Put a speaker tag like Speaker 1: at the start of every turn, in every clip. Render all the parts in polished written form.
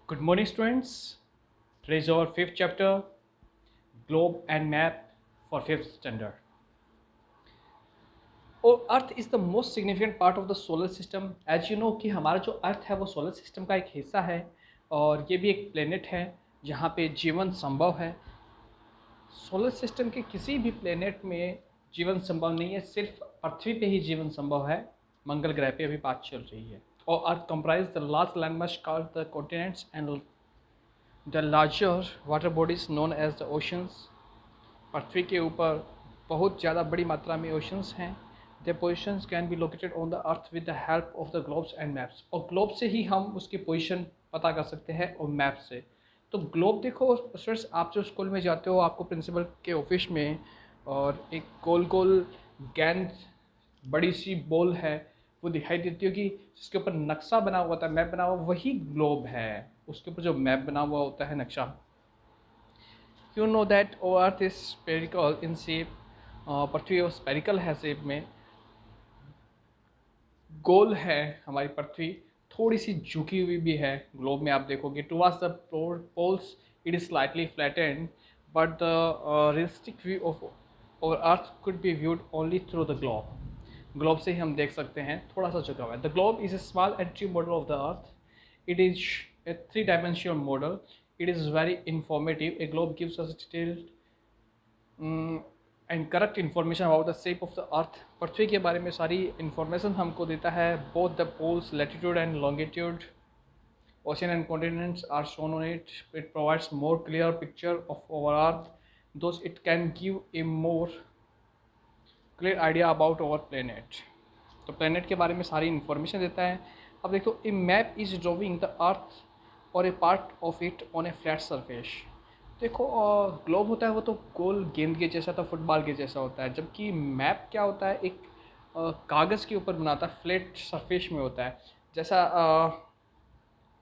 Speaker 1: Good morning, students. Today is our fifth chapter, Globe and Map for fifth standard. और earth is the most significant part of the solar system. As you know कि हमारा जो अर्थ है वो solar system का एक हिस्सा है और ये भी एक प्लेनेट है जहाँ पे जीवन संभव है। सोलर सिस्टम के किसी भी प्लेनेट में जीवन संभव नहीं है, सिर्फ पृथ्वी पे ही जीवन संभव है। मंगल ग्रह पे अभी बात चल रही है। और earth comprise the large landmass called the continents and the larger water bodies known as the oceans. पृथ्वी के ऊपर बहुत ज़्यादा बड़ी मात्रा में ओशंस हैं। The positions can be located on the earth with the help of the globes and maps. और ग्लोब से ही हम उसकी पोजीशन पता कर सकते हैं और मैप से। तो ग्लोब देखो स्टूडेंट्स, आप जो स्कूल में जाते हो आपको प्रिंसिपल के ऑफिस में और एक गोल गोल गेंद बड़ी सी बॉल है वो दिखाई देती होगी जिसके ऊपर नक्शा बना हुआ होता है, मैप बना हुआ, वही ग्लोब है। उसके ऊपर जो मैप बना हुआ होता है नक्शा। You know that our Earth is spherical in shape. पृथ्वी और स्पेरिकल है शेप में, गोल है हमारी पृथ्वी, थोड़ी सी झुकी हुई भी है। ग्लोब में आप देखोगे towards the poles it is slightly flattened, but the realistic view of our earth could be viewed only through the globe. Globe से ही हम देख सकते हैं थोड़ा सा झुका हुआ है। The globe is a small entry model of the earth. It is a three dimensional model. It is very informative. A globe gives us detailed and correct information about the shape of the earth. पृथ्वी के बारे में सारी information हमको देता है। Both the poles, latitude and longitude, ocean and continents are shown on it. It provides more clear picture of our earth, thus it can give a more clear idea about our planet. तो planet के बारे में सारी information देता है। अब देखो, a map is drawing the earth or a part of it on a flat surface. देखो, ग्लोब होता है वो तो गोल गेंद के जैसा, तो फुटबॉल के जैसा होता है, जबकि मैप क्या होता है, एक कागज़ के ऊपर बनाता है, फ्लैट सरफेस में होता है। जैसा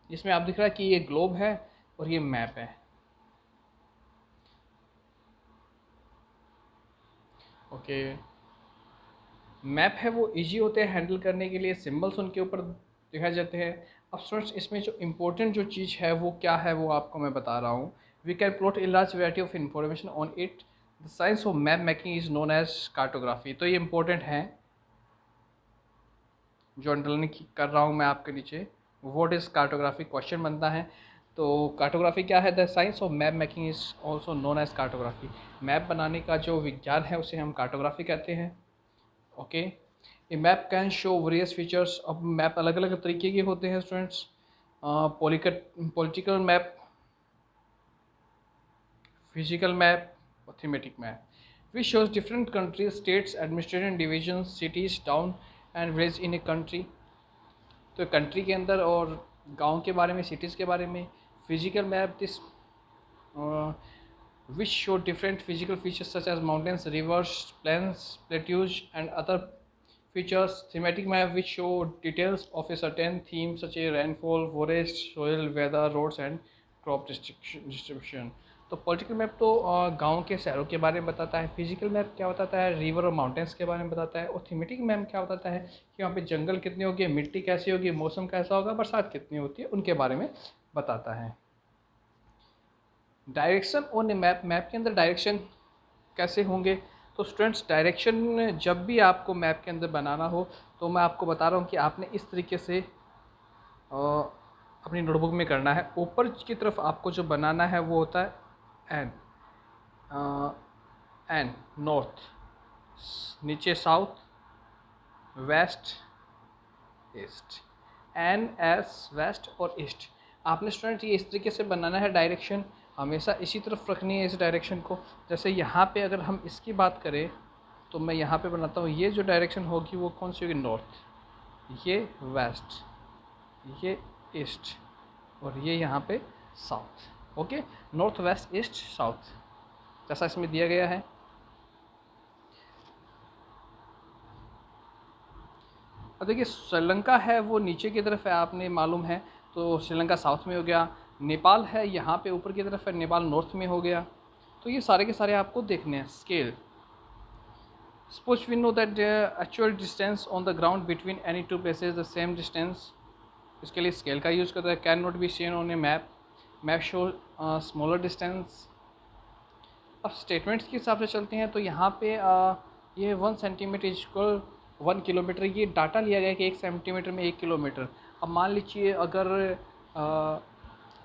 Speaker 1: इसमें आप दिख रहा है कि ये ग्लोब है और ये मैप है। ओके, मैप है वो इजी होते हैं हैंडल करने के लिए, सिंबल्स उनके ऊपर दिखाए जाते हैं। अब स्टूडेंट्स, इसमें जो इम्पोर्टेंट जो चीज़ है वो क्या है वो आपको मैं बता रहा हूँ। We can plot a large variety of information on it. The science of map making is known as cartography. तो ये इंपॉर्टेंट है जो अंडरलाइन कर रहा हूँ मैं आपके नीचे। व्हाट इज़ कार्टोग्राफी क्वेश्चन बनता है। तो कार्टोग्राफी क्या है? The science of map making is also known as cartography. Map बनाने का जो विज्ञान है उसे हम कार्टोग्राफी कहते हैं। Okay, a map can show various features. अब मैप अलग अलग तरीके के होते हैं students. Political map, physical map और thematic map which shows different countries, states, administration division, cities, town and village in a country. तो कंट्री के अंदर और गांव के बारे में, सिटीज़ के बारे में। Physical map this which show different physical features such as mountains, rivers, plains, plateaus, and other features. Thematic map which show details of a certain theme such as rainfall, forest, soil, weather, roads, and crop distribution. तो political map तो गांव के शहरों के बारे में बताता है। फिजिकल मैप क्या बताता है? रिवर और माउंटेन्स के बारे में बताता है। और थीमेटिक मैप क्या बताता है कि वहाँ पे जंगल कितने होंगे, मिट्टी कैसी होगी, मौसम कैसा होगा, बरसात कितनी होती है, उनके बारे में बताता है। Direction on a map, map के अंदर डायरेक्शन कैसे होंगे? तो स्टूडेंट्स, डायरेक्शन जब भी आपको मैप के अंदर बनाना हो तो मैं आपको बता रहा हूँ कि आपने इस तरीके से अपनी नोटबुक में करना है। ऊपर की तरफ आपको जो बनाना है वो होता है एन नॉर्थ, नीचे south, west, east, N S west और ईस्ट। आपने स्टूडेंट ये इस तरीके से बनाना है। डायरेक्शन हमेशा इसी तरफ रखनी है, इस डायरेक्शन को। जैसे यहाँ पे अगर हम इसकी बात करें तो मैं यहाँ पे बनाता हूँ, ये जो डायरेक्शन होगी वो कौन सी होगी? नॉर्थ, ये वेस्ट, ये ईस्ट और ये यहाँ पे south. Okay, north, west, east, south जैसा इसमें दिया गया है। अब देखिए, श्रीलंका है वो नीचे की तरफ है, आपने मालूम है, तो श्रीलंका साउथ में हो गया। नेपाल है यहाँ पे ऊपर की तरफ है, नेपाल नॉर्थ में हो गया। तो ये सारे के सारे आपको देखने हैं। Scale, suppose we know that actual distance on the ground between any two places the same distance. इसके लिए स्केल का यूज़ करता है। Can not be seen on a map. Map show smaller distance. अब स्टेटमेंट्स के हिसाब से चलते हैं तो यहाँ पे ये 1 सेंटीमीटर इक्वल 1 किलोमीटर, ये डाटा लिया गया है कि 1 सेंटीमीटर में 1 किलोमीटर। अब मान लीजिए अगर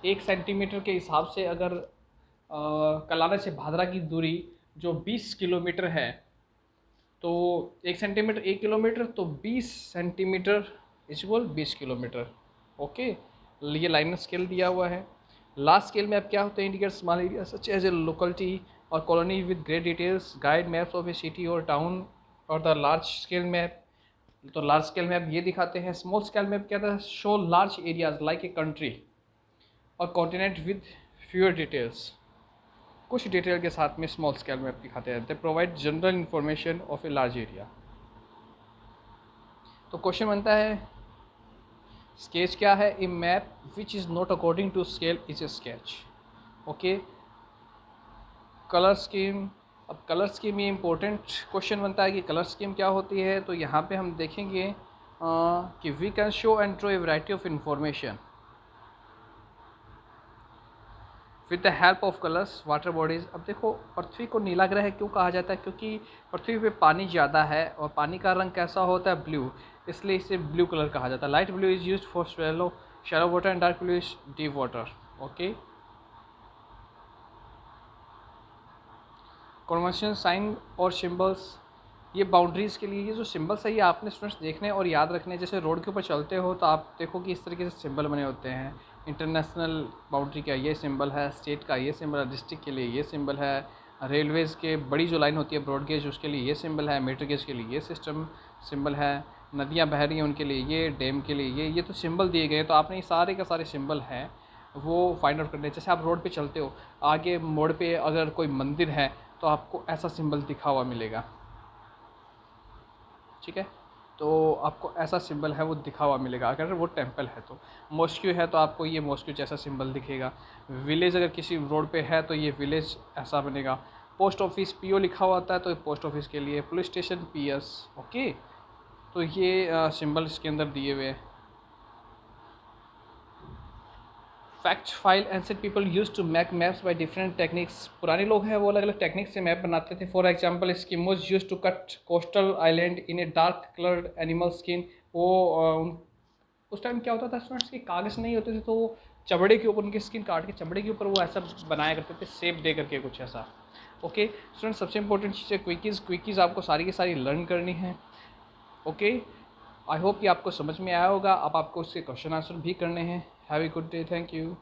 Speaker 1: 1 सेंटीमीटर के हिसाब से अगर कलाना से भादरा की दूरी जो 20 किलोमीटर है, तो 1 सेंटीमीटर 1 किलोमीटर, तो 20 सेंटीमीटर इक्वल 20 किलोमीटर। ओके, ये लाइनर स्केल दिया हुआ है। लार्ज स्केल में अब क्या होते हैं, indicate small area such as a locality or colony with great details, guide maps of a city or town. और द लार्ज स्केल मैप, तो लार्ज स्केल मैप ये दिखाते हैं। स्मॉल स्केल मैप क्या था, show large areas like a country or continent with fewer details, कुछ detail के साथ में स्मॉल स्केल मैप दिखाते हैं। They provide general information of a large area. तो क्वेश्चन बनता है स्केच क्या है, a map which is not according to scale is a sketch. Okay, colour scheme. अब कलर स्कीम ये इम्पोर्टेंट क्वेश्चन बनता है कि कलर स्कीम क्या होती है। तो यहाँ पे हम देखेंगे कि we can show and draw a variety of information with the help of colours water bodies. अब देखो, पृथ्वी को नीला ग्रह क्यों कहा जाता है, क्योंकि पृथ्वी पे पानी ज़्यादा है और पानी का रंग कैसा होता है, ब्लू, इसलिए इसे ब्लू कलर कहा जाता है। Light blue is used for shallow water and dark blue is deep water. Okay, convention sign और सिंबल्स, ये बाउंड्रीज़ के लिए ये जो सिंबल्स है ये आपने स्टूडेंट्स देखने और याद रखने। जैसे रोड के ऊपर चलते हो तो आप देखो कि इस तरीके से सिंबल बने होते हैं। इंटरनेशनल बाउंड्री का ये सिंबल है, स्टेट का ये सिंबल है, डिस्ट्रिक्ट के लिए ये सिंबल है, रेलवेज़ के बड़ी जो लाइन होती है ब्रॉड गेज उसके लिए ये सिंबल है, मीटर गेज के लिए ये सिस्टम सिंबल है, नदियाँ बह रही हैं उनके लिए ये, डैम के लिए ये तो सिंबल दिए गए हैं। तो आपने ये सारे का सारे सिंबल हैं वो फाइंड आउट करने। जैसे आप रोड पे चलते हो, आगे मोड़ पे अगर कोई मंदिर है तो आपको ऐसा सिंबल दिखा हुआ मिलेगा, ठीक है, तो आपको ऐसा सिंबल है वो दिखा हुआ मिलेगा। अगर वो टेंपल है तो, मॉस्क्यू है तो आपको ये मॉस्क्यू जैसा सिंबल दिखेगा। विलेज अगर किसी रोड पे है तो ये विलेज ऐसा बनेगा। पोस्ट ऑफिस पीओ लिखा हुआ होता है तो पोस्ट ऑफिस के लिए, पुलिस स्टेशन पीएस। ओके, तो ये सिंबल इसके अंदर दिए हुए हैं। Fact file ancient people use to make maps by different techniques. पुराने लोग हैं वो अलग अलग टेक्निक से मैप बनाते थे। For example Eskimos use to cut coastal island in a dark coloured animal skin. वो उस टाइम क्या होता था स्टूडेंट्स की, कागज़ नहीं होते थे तो चमड़े के ऊपर उनकी स्किन काट के चमड़े के ऊपर वो ऐसा बनाया करते थे, शेप दे करके कुछ ऐसा। ओके स्टूडेंट, सबसे इंपॉर्टेंट चीज़ है क्विकीज़ आपको सारी की सारी लर्न करनी है। ओके, आई होप कि आपको समझ में आया होगा। अब आपको उसके क्वेश्चन आंसर भी करने हैं। Have a good day, thank you.